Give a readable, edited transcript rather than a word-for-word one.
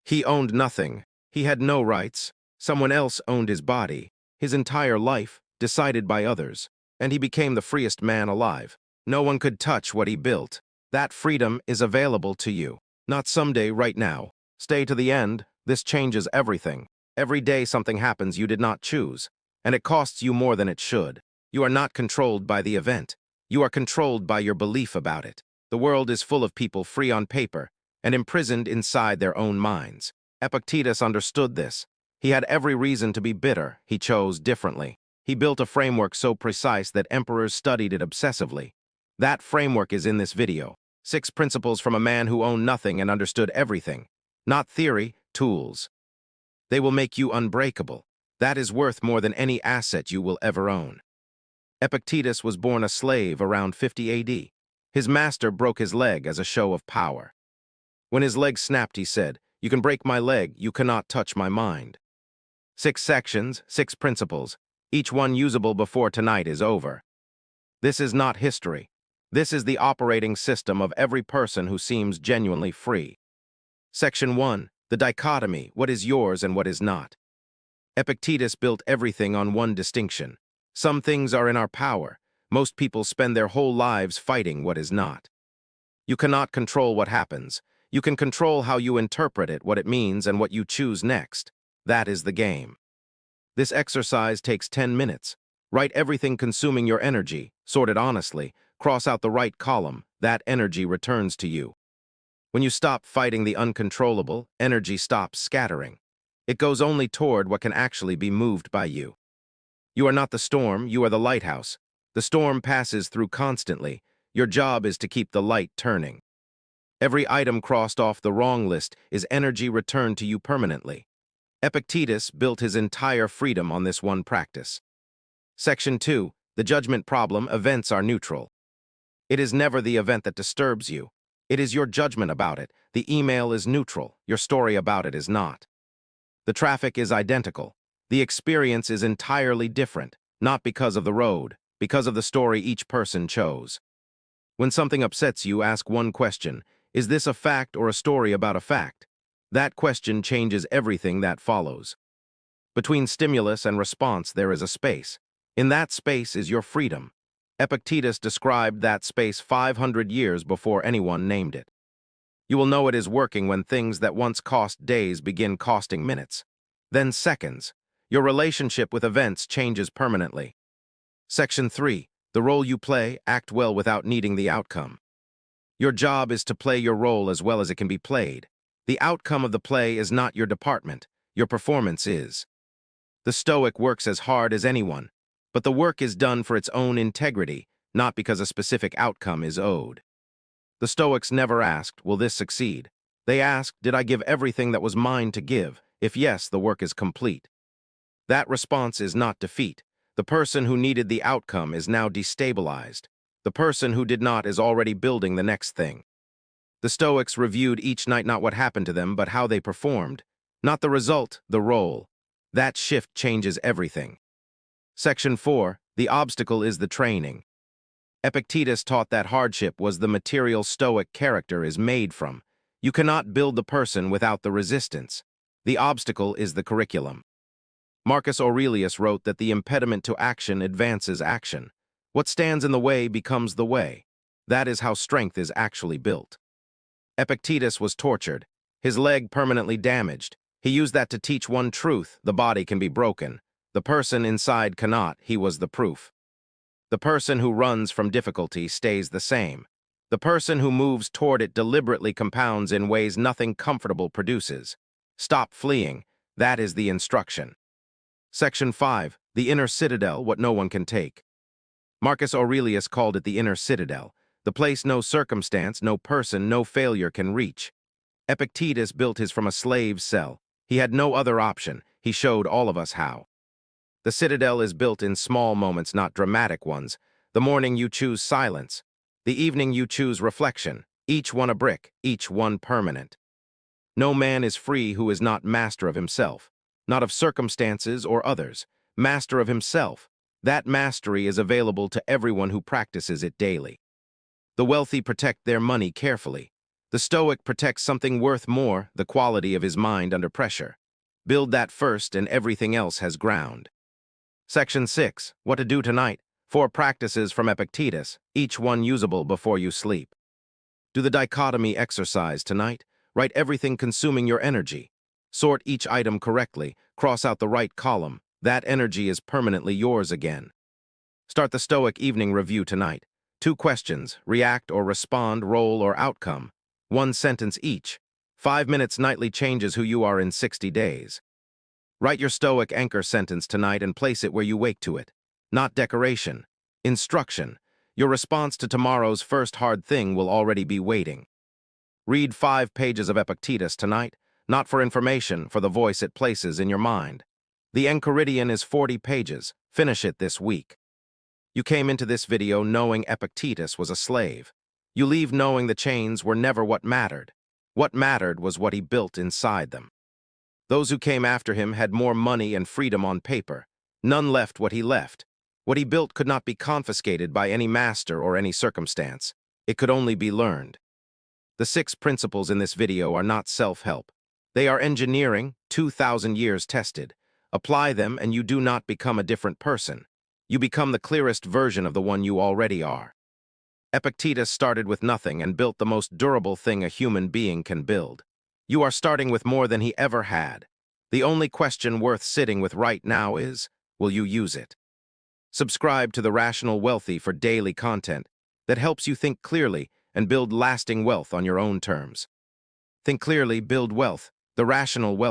He owned nothing. He had no rights. Someone else owned his body, his entire life, decided by others, and he became the freest man alive. No one could touch what he built. That freedom is available to you. Not someday, right now. Stay to the end. This changes everything. Every day something happens you did not choose, and it costs you more than it should. You are not controlled by the event. You are controlled by your belief about it. The world is full of people free on paper and imprisoned inside their own minds. Epictetus understood this. He had every reason to be bitter. He chose differently. He built a framework so precise that emperors studied it obsessively. That framework is in this video. 6 principles from a man who owned nothing and understood everything. Not theory, tools. They will make you unbreakable. That is worth more than any asset you will ever own. Epictetus was born a slave around 50 AD. His master broke his leg as a show of power. When his leg snapped, he said, "You can break my leg, you cannot touch my mind." 6 sections, 6 principles, each one usable before tonight is over. This is not history. This is the operating system of every person who seems genuinely free. Section 1. The dichotomy, what is yours and what is not. Epictetus built everything on one distinction. Some things are in our power. Most people spend their whole lives fighting what is not. You cannot control what happens. You can control how you interpret it, what it means, and what you choose next. That is the game. This exercise takes 10 minutes. Write everything consuming your energy, sort it honestly, cross out the right column, that energy returns to you. When you stop fighting the uncontrollable, energy stops scattering. It goes only toward what can actually be moved by you. You are not the storm, you are the lighthouse. The storm passes through constantly. Your job is to keep the light turning. Every item crossed off the wrong list is energy returned to you permanently. Epictetus built his entire freedom on this one practice. Section 2. The judgment problem, events are neutral. It is never the event that disturbs you. It is your judgment about it. The email is neutral. Your story about it is not. The traffic is identical. The experience is entirely different, not because of the road, because of the story each person chose. When something upsets you, ask one question. Is this a fact or a story about a fact? That question changes everything that follows. Between stimulus and response, there is a space. In that space is your freedom. Epictetus described that space 500 years before anyone named it. You will know it is working when things that once cost days begin costing minutes. Then seconds. Your relationship with events changes permanently. Section 3. The role you play, act well without needing the outcome. Your job is to play your role as well as it can be played. The outcome of the play is not your department. Your performance is. The Stoic works as hard as anyone, but the work is done for its own integrity, not because a specific outcome is owed. The Stoics never asked, will this succeed? They asked, did I give everything that was mine to give? If yes, the work is complete. That response is not defeat. The person who needed the outcome is now destabilized. The person who did not is already building the next thing. The Stoics reviewed each night not what happened to them, but how they performed. Not the result, the role. That shift changes everything. Section 4. The obstacle is the training. Epictetus taught that hardship was the material Stoic character is made from. You cannot build the person without the resistance. The obstacle is the curriculum. Marcus Aurelius wrote that the impediment to action advances action. What stands in the way becomes the way. That is how strength is actually built. Epictetus was tortured, his leg permanently damaged. He used that to teach one truth: the body can be broken. The person inside cannot. He was the proof. The person who runs from difficulty stays the same. The person who moves toward it deliberately compounds in ways nothing comfortable produces. Stop fleeing. That is the instruction. Section 5. The inner citadel, what no one can take. Marcus Aurelius called it the inner citadel, the place no circumstance, no person, no failure can reach. Epictetus built his from a slave's cell. He had no other option. He showed all of us how. The citadel is built in small moments, not dramatic ones. The morning you choose silence. The evening you choose reflection. Each one a brick, each one permanent. No man is free who is not master of himself, not of circumstances or others, master of himself. That mastery is available to everyone who practices it daily. The wealthy protect their money carefully. The Stoic protects something worth more, the quality of his mind under pressure. Build that first and everything else has ground. Section 6. What to do tonight. 4 practices from Epictetus, each one usable before you sleep. Do the dichotomy exercise tonight. Write everything consuming your energy. Sort each item correctly. Cross out the right column. That energy is permanently yours again. Start the Stoic evening review tonight. 2 questions, react or respond, role or outcome. 1 sentence each. 5 minutes nightly changes who you are in 60 days. Write your Stoic anchor sentence tonight and place it where you wake to it. Not decoration. Instruction. Your response to tomorrow's first hard thing will already be waiting. Read 5 pages of Epictetus tonight, not for information, for the voice it places in your mind. The Enchiridion is 40 pages. Finish it this week. You came into this video knowing Epictetus was a slave. You leave knowing the chains were never what mattered. What mattered was what he built inside them. Those who came after him had more money and freedom on paper. None left what he left. What he built could not be confiscated by any master or any circumstance. It could only be learned. The 6 principles in this video are not self-help. They are engineering, 2,000 years tested. Apply them and you do not become a different person. You become the clearest version of the one you already are. Epictetus started with nothing and built the most durable thing a human being can build. You are starting with more than he ever had. The only question worth sitting with right now is, will you use it? Subscribe to The Rational Wealthy for daily content that helps you think clearly and build lasting wealth on your own terms. Think clearly, build wealth. The Rational Wealthy.